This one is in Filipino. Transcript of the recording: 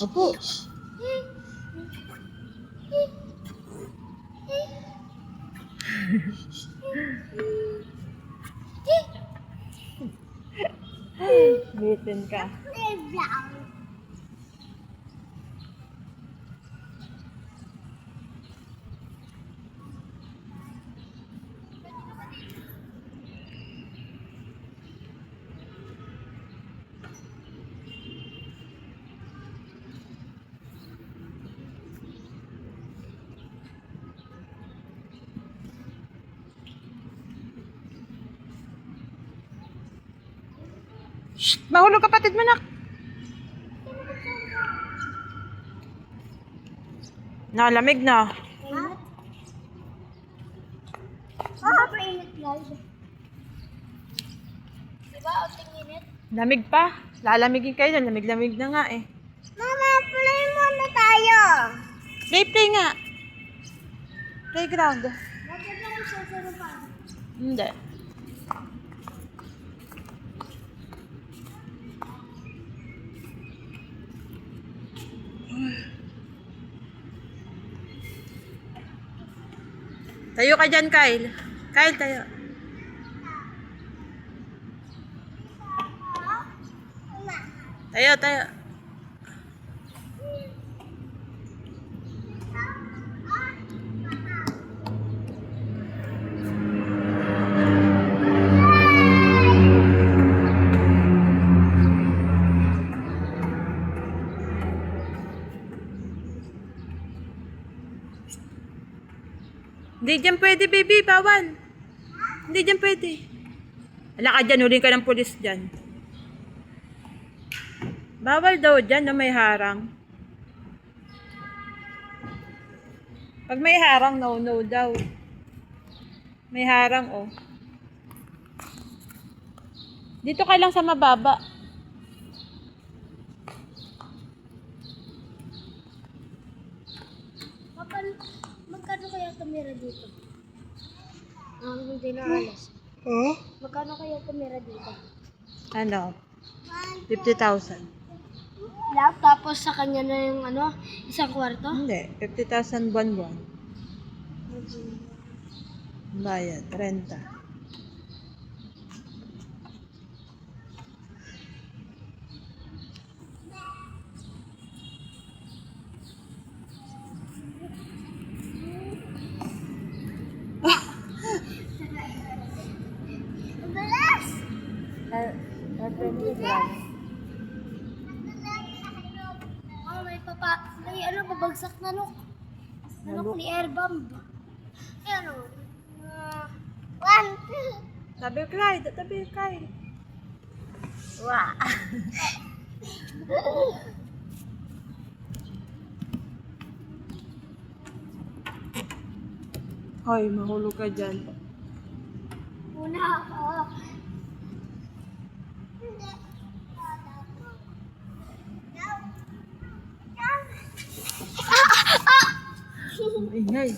Opo. Bitin ka. Shh! Mahulog kapatid mo, nak. Nalamig na. Mainit guys. Diba, unting init? Lamig pa. Lalamigin kayo. Lamig-lamig na nga eh. Mama, play muna tayo. Play nga. Playground. Bakit lang ang sasarupan? Hindi. Tayo ka dyan, Kyle. Kyle, tayo. Tayo. Hindi dyan pwede, baby. Bawal. Hindi dyan pwede. Ala ka dyan. Huling ka ng pulis dyan. Bawal daw dyan na may harang. Pag may harang, no daw. May harang, oh. Dito ka lang sa mababa. Magkano kaya tumira dito? Hindi na alas. Oh? Magkano kaya tumira dito? Ano? 50,000. Lahat tapos sa kanya na yung isang kwarto? Hindi. 50,000 buwan-buwan. Bayad. Renta. Bilas! May babagsak na nuk. Nanok ni Airbomb. Ayan o. 1, 2. Tabi Clyde. Tabi Clyde. Wow. Hoy, mahulog ka dyan. Una ako. Hindi. Ingay.